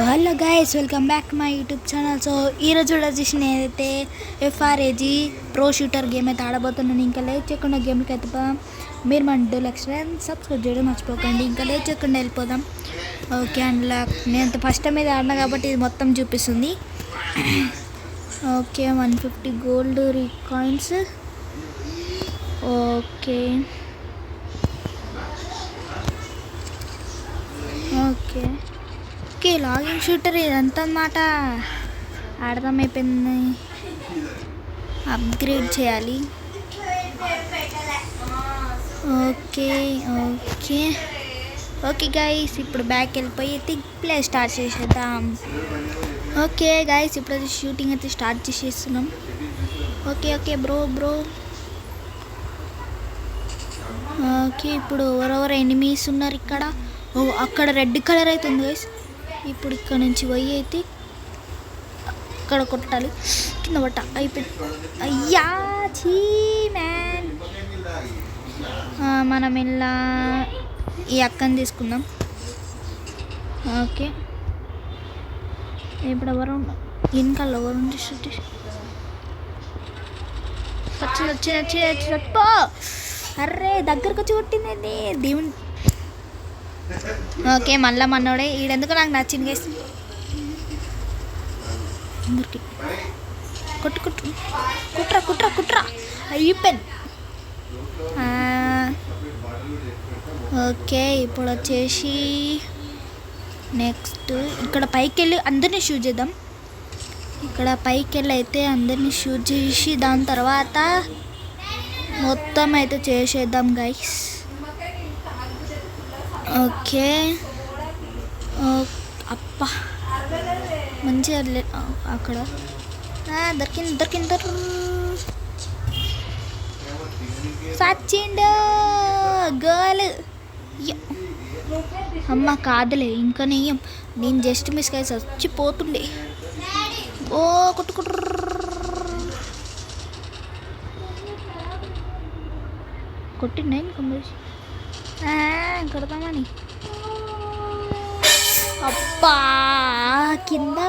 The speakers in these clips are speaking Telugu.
Hello guys, welcome back my YouTube channel. So ఈరోజు వచ్చేసి నేనైతే FRAG ప్రో షూటర్ గేమ్ అయితే ఆడబోతున్నాను. ఇంకా లేట్ చేయకుండా గేమ్కి అయితే పోదాం. మీరు మన డోలక్స్ సబ్స్క్రైబ్ చేయడం మర్చిపోకండి. ఇంకా లేట్ చేయకుండా వెళ్ళిపోదాం. ఓకే, అందులో నేను ఫస్ట్ టైం ఇది ఆడినా కాబట్టి ఇది మొత్తం చూపిస్తుంది. Okay, 150 gold coins. Okay okay okay logging shooter ఇదంతా అన్నమాట. అర్థమైపోయింది. అప్గ్రేడ్ చేయాలి. ఓకే ఓకే ఓకే గైస్, ఇప్పుడు బ్యాక్ వెళ్ళిపోయి ప్లే స్టార్ట్ చేసేద్దాం. ఓకే గైస్, ఇప్పుడు అది షూటింగ్ అయితే స్టార్ట్ చేసేస్తున్నాం. ఓకే ఓకే బ్రో ఓకే, ఇప్పుడు ఎవరెవరు ఎనిమీస్ ఉన్నారు ఇక్కడ. ఓ, అక్కడ రెడ్ కలర్ అయితే ఉంది గైస్. ఇప్పుడు ఇక్కడ నుంచి పోయి అయితే అక్కడ కొట్టాలి. కింద పట్ట అయిపోయింది. అయ్యా చీ మ్యాన్. మనం ఇలా ఈ అక్కని తీసుకుందాం. ఓకే, ఇప్పుడు ఎవరు వెనకాల ఎవరు వచ్చి పో. అర్రే, దగ్గరకు వచ్చి కొట్టిందండి దేవుని. ఓకే, మళ్ళీ మనోడే ఈడెందుకు నాకు నచ్చింది గైస్. అందరికి కుట్రా అయిపోయింది. ఓకే, ఇప్పుడు వచ్చేసి నెక్స్ట్ ఇక్కడ పైకి వెళ్ళి అందరినీ షూట్ చేద్దాం. ఇక్కడ పైకి వెళ్ళి అయితే అందరినీ షూట్ చేసి దాని తర్వాత మొత్తం అయితే చేసేద్దాం గైస్. ఓకే, అప్ప మంచిగా అక్కడ దొరికింది సచ్చిండు గర్ల్. అమ్మ కాదులే, ఇంకా నెయ్యం. నేను జస్ట్ మిస్ కాయ చచ్చిపోతుండే. ఓ కొట్టిండే కొడతామని. అబ్బా కింద.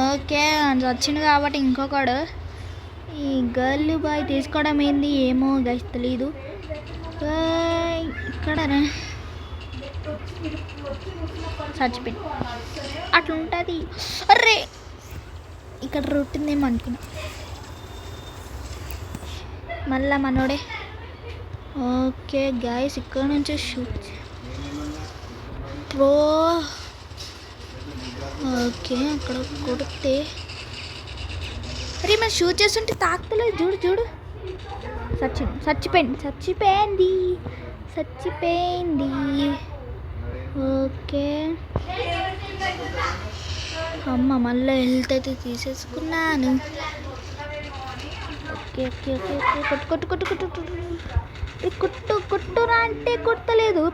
ఓకే, వచ్చింది కాబట్టి ఇంకొకడు. ఈ గర్ల్ బాయ్ తీసుకోవడం ఏంది ఏమో గైస్ తెలీదు. ఇక్కడ చచ్చిపోయి అట్లా ఉంటుంది. అర్రే, ఇక్కడ రొట్టిందేమో అనుకున్నా. మళ్ళా మనోడే. ఓకే గైస్, ఇక్కడ నుంచి షూట్ ప్రో. ఓకే, అక్కడ కొడితే అరే మనం షూట్ చేస్తుంటే తాకుతలేదు. చూడు చచ్చిపోయింది. ఓకే అమ్మ, మళ్ళీ హెల్త్ అయితే తీసేసుకున్నాను. ఓకే ఓకే ఓకే కొట్టురా అంటే కొట్టలేదు.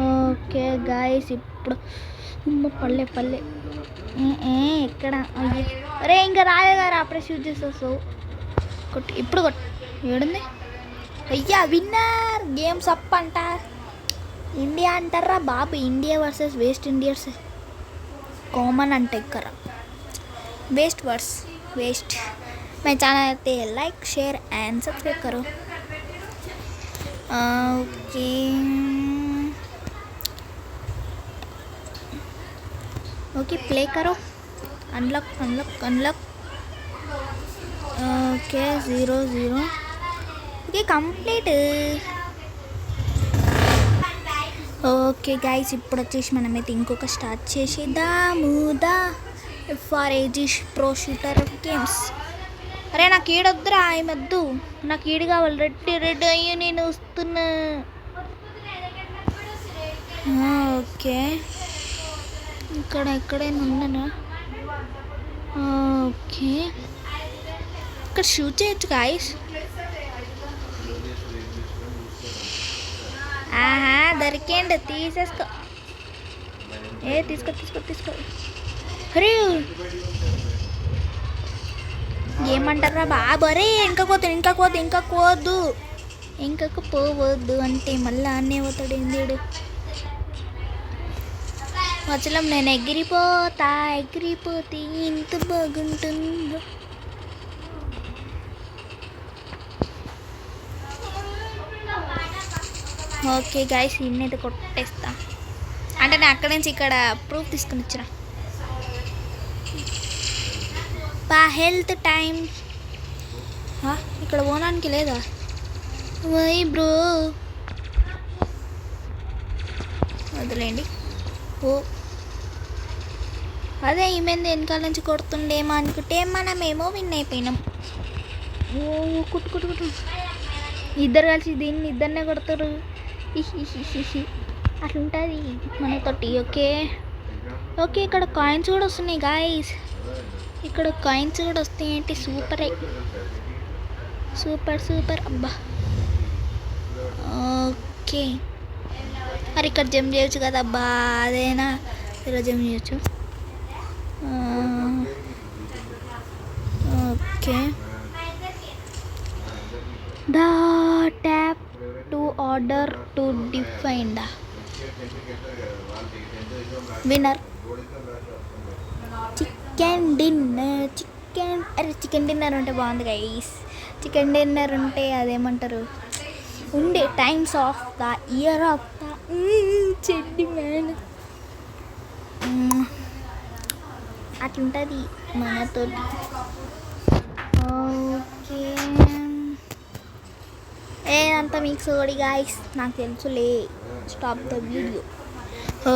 ఓకే గాయస్, ఇప్పుడు పల్లె ఎక్కడ. అరే ఇంకా రాలేదారా, అప్పుడే షూట్ చేసేస్తావు. ఇప్పుడు ఏడుంది. అయ్యా విన్నర్. గేమ్స్ అప్ అంట. ఇండియా అంటారా బాబు. India versus West Indies common అంట ఇక్కడ. वेस्ट मैं चैनल पे लाइक शेयर एंड सब्सक्राइब करो. ओके प्ले करो. Unlock. Okay 0 okay complete. Okay guys, ఇప్పుడు వచ్చేసి మనమైతే ఇంకొక స్టార్ట్ చేసేద్దాము. FRAG pro shooter games. అరే నాకు ఈడొద్దురా, ఏమొద్దు, నాకు ఈడు కావాలి. రెడ్ అయ్యి నేను వస్తున్నా. ఓకే, ఇక్కడ ఎక్కడైనా ఉన్నానా. ఓకే, ఇక్కడ షూట్ చేయొచ్చు గాయస్. దొరికేండి, తీసేసుకో. తీసుకో. అరే ఏమంటారా బాబు. అరే ఇంకా పోవద్దు అంటే మళ్ళీ అన్నే పోతాడు. ఏంది మచ్చలం నేను ఎగిరిపోతే ఇంత బాగుంటుందో. ఓకే గైస్, ఇన్నైతే కొట్టేస్తా. అంటే నేను అక్కడి నుంచి ఇక్కడ ప్రూఫ్ తీసుకుని వచ్చిన. హెల్త్ టైం ఇక్కడ పోనానికి లేదా? వై బ్రో, వదిలేండి. ఓ అదే ఈమెంది వెనకాల నుంచి కొడుతుండేమో అనుకుంటే మనమేమో విన్ అయిపోయినాం. ఓ కుట్టు ఇద్దరు కలిసి దీన్ని ఇద్దరినే కొడతారు. అట్లుంటుంది మనతోటి. ఓకే ఓకే, ఇక్కడ కాయిన్స్ కూడా వస్తున్నాయి గాయస్. ఇక్కడ కాయిన్స్ కూడా వస్తాయి ఏంటి? సూపర్ అబ్బా. ఓకే, మరి ఇక్కడ జంప్ చేయొచ్చు కదా అబ్బా. అదేనా ఇలా జంప్ చేయొచ్చు. Okay, the tap to order to defined winner. Chicken dinner ఉంటే బాగుంది గైస్. చికెన్ డిన్నర్ ఉంటే అదేమంటారు, ఉండే times of the year of the చెడ్డి మ్యాన్ అట్లుంటుంది మనతోటి. ఓకే, ఏదంతా మీకు సోడి గాయస్, నాకు తెలుసులే. Stop the video.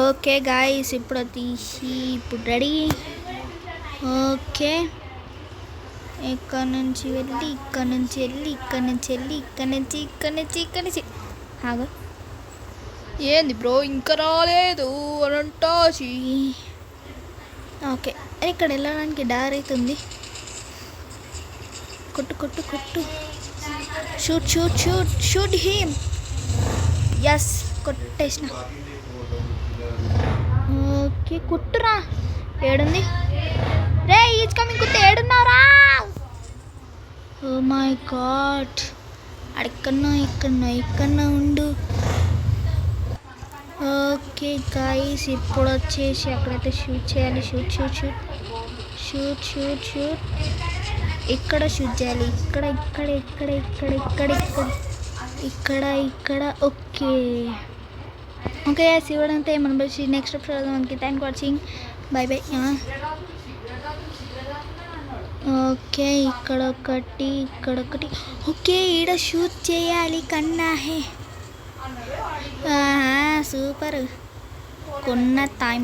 Okay guys, ఇప్పుడు రెడీ. ఓకే, ఇక్కడ నుంచి వెళ్ళి ఆగు. ఏంది బ్రో ఇంకా రాలేదు అనంటాచి. ఓకే, ఇక్కడ వెళ్ళడానికి దారి అవుతుంది. కొట్టు షూట్ హిమ్. ఎస్, కొట్టేసిన. ఓకే, కుట్టురా. ఏడుంది రే? Is coming. కుట్టు ఏడున్నారా? ఓ మై గాడ్, అక్కడన్నా ఉండు. ఓకే గాయస్, ఇప్పుడు వచ్చేసి అక్కడైతే షూట్ చేయాలి. షూట్ ఇక్కడ షూట్ చేయాలి. ఇక్కడ ఓకే ఇవ్వడంతో ఏమన్నా నెక్స్ట్ ఎపిసోడ్ మనకి. Thank for watching, by. Okay, ఇక్కడ ఒకటి. ఓకే, ఈడ షూట్ చేయాలి కన్నా. హే సూపర్. కొన్న టైం